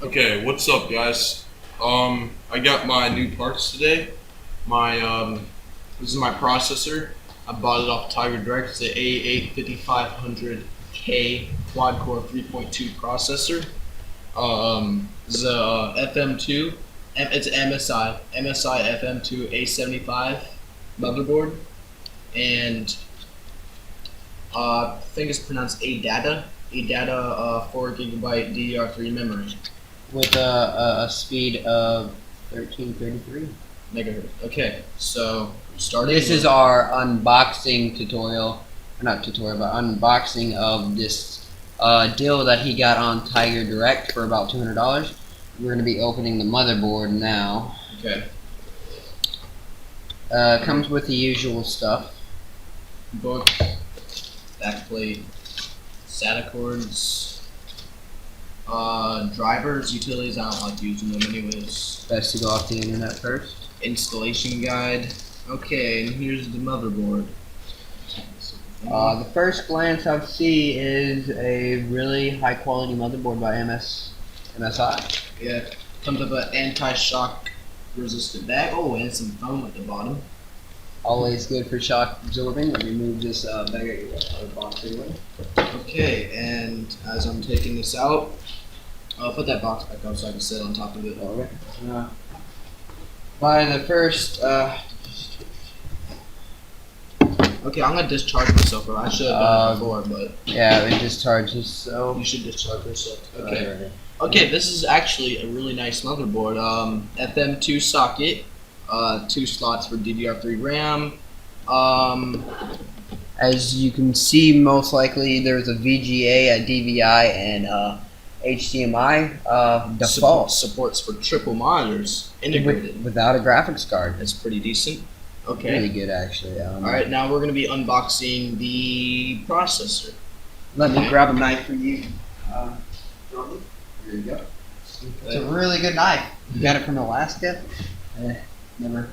Okay, what's up, guys? I got my new parts today. This is my processor. I bought it off Tiger Direct. It's the A8 5500K quad core 3.2 processor. This is a FM2. It's MSI FM2 A75 motherboard, and I think it's pronounced ADATA. ADATA 4 GB DDR3 memory. With a speed of 1333 megahertz. Okay, so starting. This is our unboxing tutorial, not tutorial, but unboxing of this deal that he got on Tiger Direct for about $200. We're going to be opening the motherboard now. Okay. Comes with the usual stuff. Book, backplate, SATA cords. Drivers, utilities, I don't like using them anyways. Best to go off the internet first. Installation guide. Okay, and here's the motherboard. The first glance I see is a really high quality motherboard by MSI. Yeah, comes with an anti-shock resistant bag. Oh, and some foam at the bottom. Always good for shock absorbing. Let me move this bag out of the box anyway. Okay, and as I'm taking this out, I'll put that box back up so I can sit on top of it. Alright. By the first, okay, I'm gonna discharge myself, or I should have done it before, but yeah, it discharges. So you should discharge yourself. Okay. Right. Okay, this is actually a really nice motherboard. FM2 socket, 2 slots for DDR3 RAM. As you can see, most likely there's a VGA, a DVI, and HDMI default. Supports for triple monitors integrated. Without a graphics card. That's pretty decent. Okay. Really good, actually. Alright, now we're going to be unboxing the processor. Let me grab a knife for you. Here you go. It's a really good knife. You got it from Alaska? Never.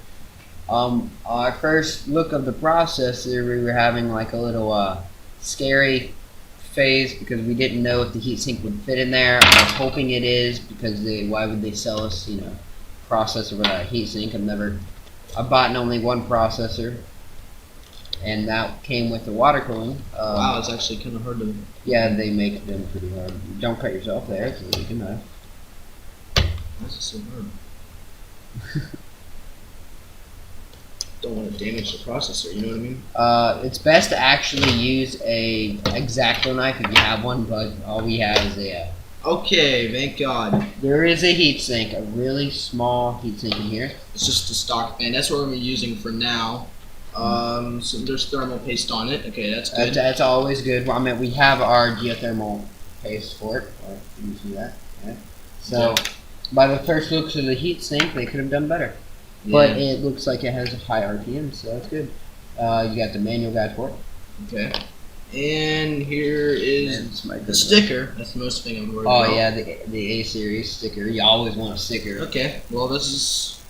Our first look of the processor, we were having like a little scary phase because we didn't know if the heatsink would fit in there. I was hoping it is, because why would they sell us, processor without a heatsink? I've bought only one processor, and that came with the water cooling. Wow, it's actually kind of hard to. Yeah, they make them pretty hard. Don't cut yourself there. It's a really good knife. This is so hard. Don't want to damage the processor, you know what I mean? It's best to actually use a X-Acto knife if you have one, but all we have is a. Okay, thank God. There is a heatsink, a really small heatsink in here. It's just a stock fan. That's what we're using for now. So there's thermal paste on it. Okay, that's good. That's always good. Well, I mean, we have our geothermal paste for it. You see that? Yeah. So, by the first looks of the heatsink, they could have done better. Yeah. But it looks like it has a high RPM, so that's good. You got the manual guide for it. Okay. And here is the sticker. That's the most thing I'm worried about. Oh yeah, the A series sticker. You always want a sticker. Okay. Well, this is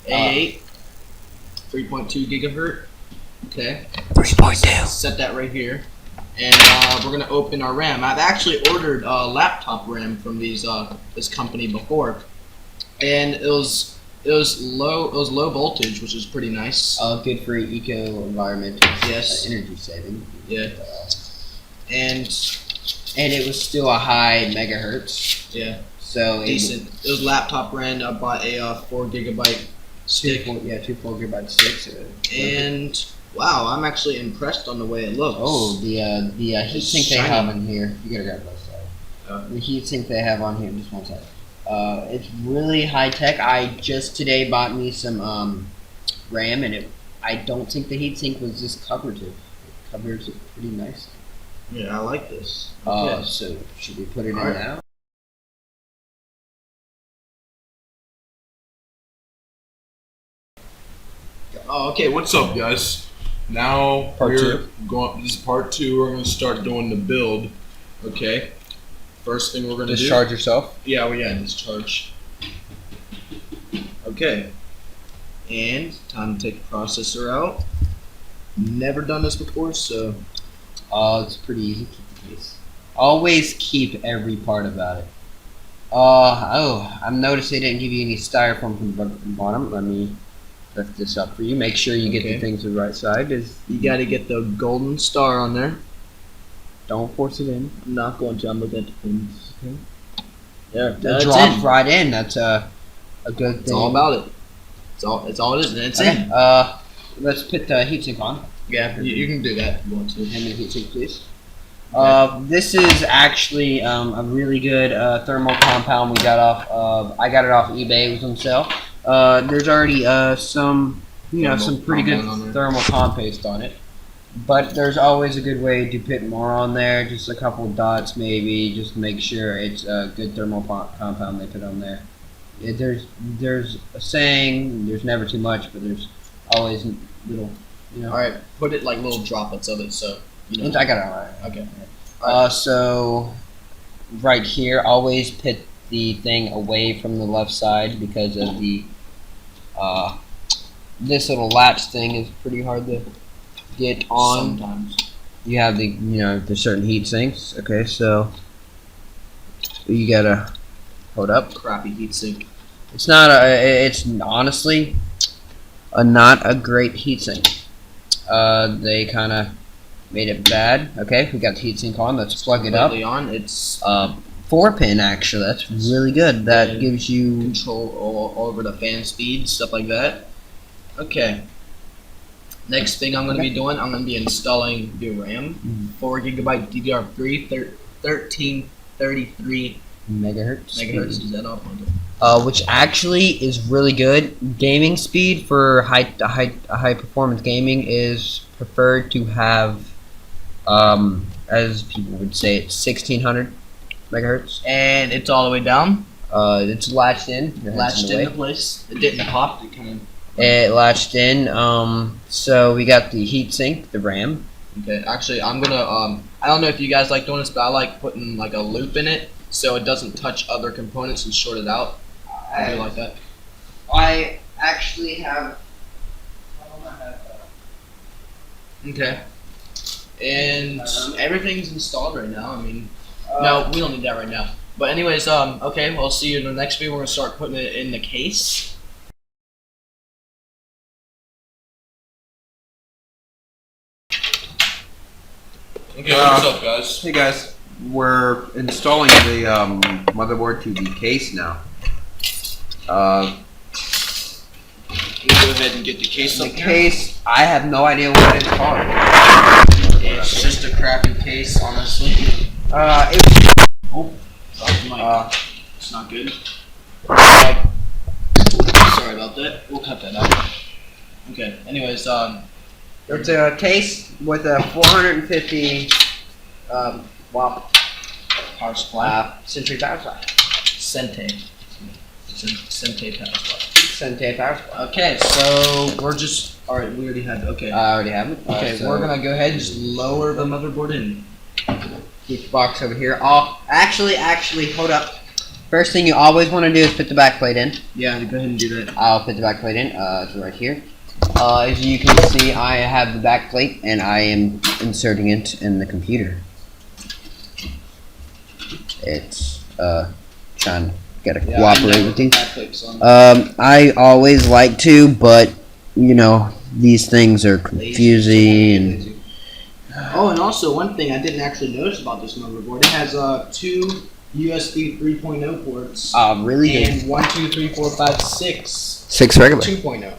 A8, 3.2 gigahertz. Okay. 3.2. Set that right here, and we're gonna open our RAM. I've actually ordered laptop RAM from this company before, and it was low voltage, which is pretty nice. Good for eco environment. Yes. Energy saving. Yeah. And it was still a high megahertz. Yeah. So decent. It was laptop RAM. I bought a 4 GB stick. Two 4 GB sticks. And wow, I'm actually impressed on the way it looks. Oh, the heatsink they have in here. You gotta grab those. The heatsink they have on here. Just one second. It's really high tech. I just today bought me some RAM, and I don't think the heatsink was this coverage. It covers it pretty nicely. Yeah, I like this. Okay. So should we put it in now? Okay, what's up, guys? Now this is part 2. We're gonna start doing the build. Okay. First thing we're gonna discharge yourself. Yeah, discharge. Okay. And time to take the processor out. Never done this before, so. It's pretty easy. Keep the case. Always keep every part about it. I'm noticed they didn't give you any styrofoam from the bottom. Let me lift this up for you. Make sure you get the Okay. things to the right side. You got to get the golden star on there. Don't force it in. I'm not going to. I'm looking at the pins. Okay. There. It That's drops in. right in. That's a good thing. It's all about it. It's all it is, and it's Okay. in. Let's put the heatsink on. Yeah, you can do that if you want to. Hand me the heatsink, please. Okay. This is actually a really good thermal compound we got off of. I got it off eBay. It was on sale. There's already some, Thermal some pretty good compound on there. thermal compost on it. But there's always a good way to put more on there. Just a couple dots, maybe, just to make sure it's a good thermal compound they put on there. There's a saying. There's never too much, but there's always little. All right, put it like little droplets of it, so you know. I got it all right. Okay. So right here, always put the thing away from the left side because of the this little latch thing is pretty hard to get on. Sometimes. You have the certain heat sinks. Okay, so you gotta hold up. Crappy heatsink. It's not it's honestly not a great heatsink. They kind of made it bad. Okay, we got the heatsink on. Let's plug it up. Completely on. It's 4-pin actually. That's really good. That Yeah. gives you control all over the fan speed, stuff like that. Okay. Next thing I'm going to be doing, I'm going to be installing the RAM. 4GB DDR3, 1333 megahertz. megahertz. Is that all? Which actually is really good. Gaming speed for high performance gaming is preferred to have, as people would say, it's 1600 megahertz. And it's all the way down. It's latched in. Your hand's Latched in the into place. It didn't pop. It kind of. It latched in. So we got the heatsink, the RAM. Okay. Actually, I'm gonna. I don't know if you guys like doing this, but I like putting like a loop in it so it doesn't touch other components and short it out. I do like that. I actually have. Okay. And everything's installed right now. I mean, no, we don't need that right now. But anyways, okay, we'll see you in the next video. We're gonna start putting it in the case. Okay, what's up, guys? Hey guys, we're installing the motherboard to the case now. We'll go ahead and get the case The up here. case, I have no idea what it's called. It's just a crappy case, honestly. It Oh, sorry, Mike. was, It's not good. Sorry about that. We'll cut that out. Okay. Anyways, it's a case with a 450 watt power supply. Century power supply. Sente. It's a Sente power supply. Century power supply. Okay, so we're just. Alright, we already had. Okay. I already have it. Okay, so we're gonna go ahead and just lower the motherboard in. keep the box over here. Actually, hold up. First thing you always want to do is put the back plate in. Yeah, go ahead and do that. I'll put the back plate in. It's right here. As you can see, I have the back plate and I am inserting it in the computer. It's trying to cooperate with you. I always like to, but these things are confusing and Oh, and also one thing I didn't actually notice about this motherboard, it has two USB 3.0 ports. really good. And 1, 2, 3, 4, 5, 6 6 regular. 2.0.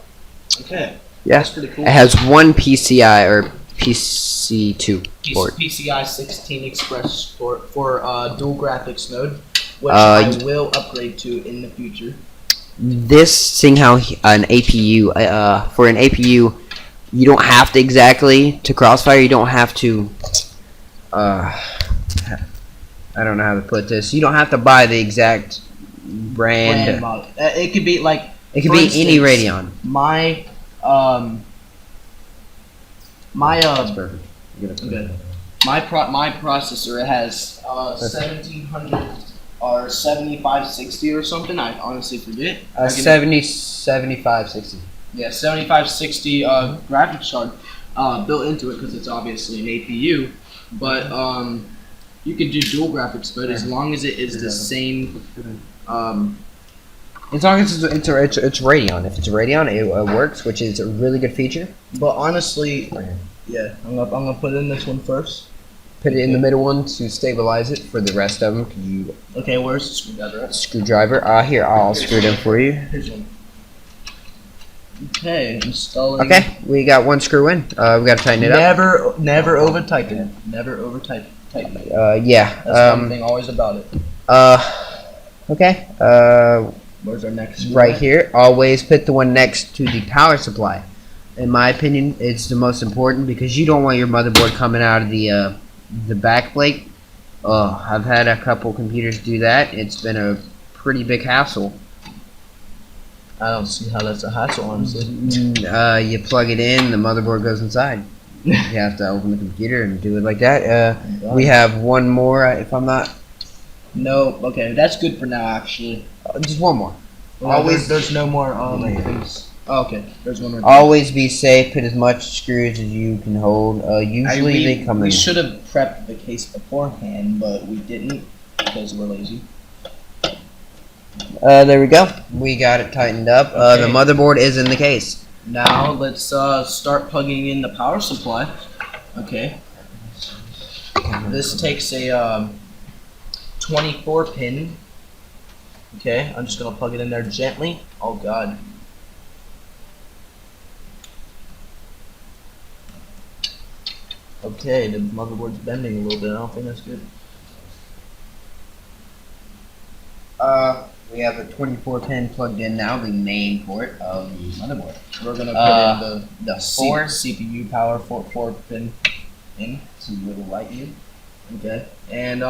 Okay. Yeah. That's pretty cool. It has one PCI or PC2 port. PCI 16 Express port for dual graphics node, which Uh, I will upgrade to in the future. This seeing how an APU for an APU, you don't have to exactly to Crossfire. You don't have to. I don't know how to put this. You don't have to buy the exact brand. Model. It could be like It could for be any instance, Radeon. My That's perfect. okay. My processor has 1700 or 7560 or something. I honestly forget. 7560. Yeah, 7560 graphics card built into it because it's obviously an APU. But You could do dual graphics, but as long as it is the same, As long as it's Radeon. If it's Radeon, it works, which is a really good feature. but honestly, yeah, I'm gonna put in this one first. Put it in the middle one to stabilize it. For the rest of them, can you Okay, where's the screwdriver? screwdriver? Here, I'll screw it in for you. Here's one. Okay, installing. Okay, we got one screw in. We got to tighten it up. Never over tighten it. Never over tighten it. Yeah. That's one thing always about it. Okay. Where's our next? Right here. Always put the one next to the power supply. In my opinion, it's the most important because you don't want your motherboard coming out of the back plate. I've had a couple computers do that. It's been a pretty big hassle. I don't see how that's a hassle, honestly. You plug it in, the motherboard goes inside. You have to open the computer and do it like that. We have one more, if I'm not. No, okay, that's good for now, actually. Just one more. Always, there's no more things. Oh, okay, there's one more. Always be safe. Put as much screws as you can hold. Usually they come in. We should have prepped the case beforehand, but we didn't because we're lazy. There we go. We got it tightened up. The Okay. motherboard is in the case. Now let's start plugging in the power supply. Okay. This takes a 24 pin. Okay, I'm just gonna plug it in there gently. Oh God. Okay, the motherboard's bending a little bit. I don't think that's good. We have a 24 pin plugged in now, the main port of the motherboard. We're gonna put in the four CPU power 4 pin in. To little light you. Okay. And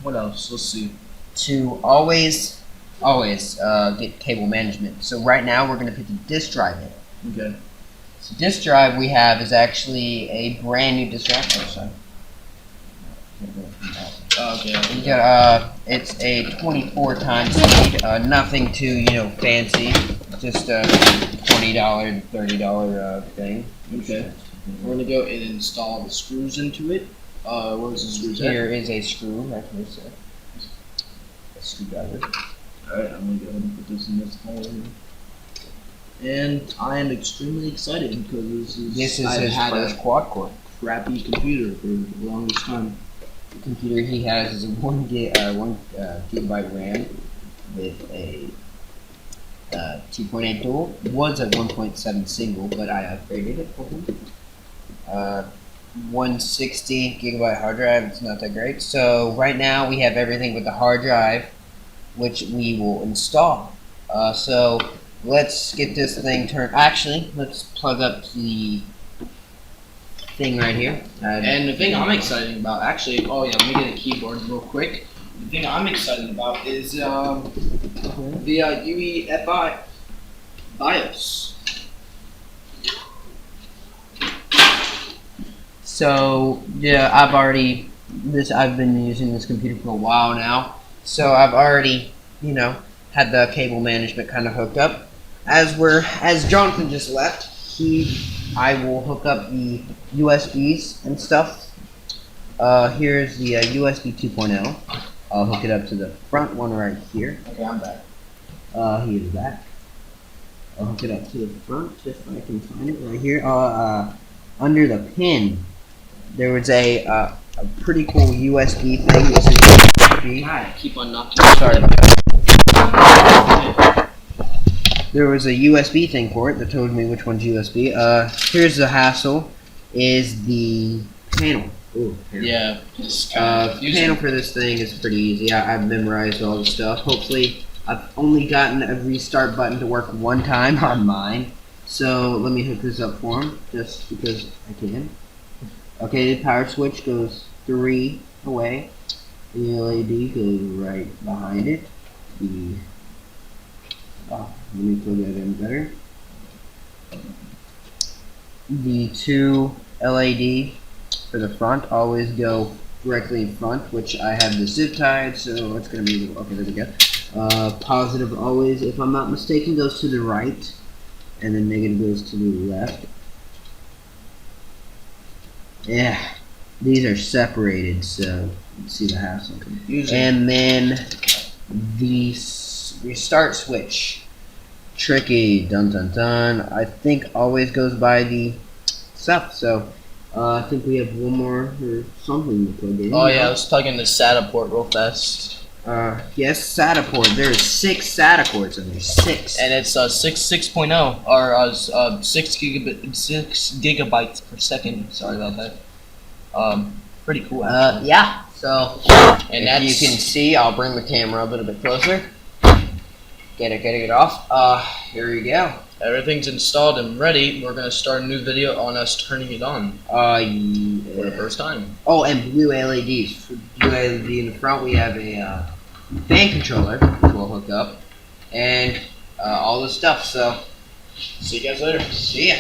what else? Let's see. To always get cable management. So right now we're gonna put the disk drive in. Okay. So disk drive we have is actually a brand new disk drive. Oh, sorry. Okay. You got, it's a 24 times speed, nothing too, fancy, just a $20, $30 thing. Okay. We're gonna go and install the screws into it. Where's the screws at? Here is a screw, right here, sir. A screwdriver. Alright, I'm gonna go ahead and put this in this hole. And I am extremely excited because This is I've his had first a quad core. crappy computer for the longest time. The computer he has is a 1 gigabyte RAM with a 2.8 dual. It was a 1.7 single, but I upgraded it for him. 160 gigabyte hard drive. It's not that great. So right now we have everything with the hard drive, which we will install. So let's get this thing turned. Actually, let's plug up the thing right here. And the thing I'm excited about, actually, oh yeah, let me get a keyboard real quick. The thing I'm excited about is the UEFI BIOS. So yeah, I've been using this computer for a while now. So I've already, had the cable management kind of hooked up. As Jonathan just left, I will hook up the USBs and stuff. Here's the USB 2.0. I'll hook it up to the front one right here. Okay, I'm back. Here's back. I'll hook it up to the front if I can find it right here. Under the pin, there was a pretty cool USB thing. This is USB. I keep on knocking. Sorry about that. There was a USB thing for it that told me which one's USB. Here's the hassle: is the panel. Ooh, panel. Yeah, it's kind of confusing. Panel for this thing is pretty easy. I've memorized all the stuff. Hopefully, I've only gotten a restart button to work one time on mine. So let me hook this up for him, just because I can. Okay, the power switch goes 3 away. The LED goes right behind it. Let me put that in better. The 2 LED for the front always go directly in front, which I have the zip tied, so it's going to be, okay, there we go. Positive always, if I'm not mistaken, goes to the right, and then negative goes to the left. Yeah, these are separated, so Let's see the hassle. Confusing. And then the restart switch. Tricky. Dun dun dun. I think always goes by the stuff. So I think we have one more or something to plug in. Oh yeah, let's plug in the SATA port real fast. Yes, SATA port. There's 6 SATA ports in there. 6. And it's 6.0 or 6 gigabytes per second. Sorry about that. Pretty cool. Actually. Yeah. So And if that's you can see, I'll bring the camera a little bit closer. Get it off. Here we go. Everything's installed and ready. We're gonna start a new video on us turning it on Yeah. for the first time. Oh, and blue LEDs. For blue LED in the front, we have a fan controller, which we'll hook up, and all the stuff. So, See you guys later. see ya.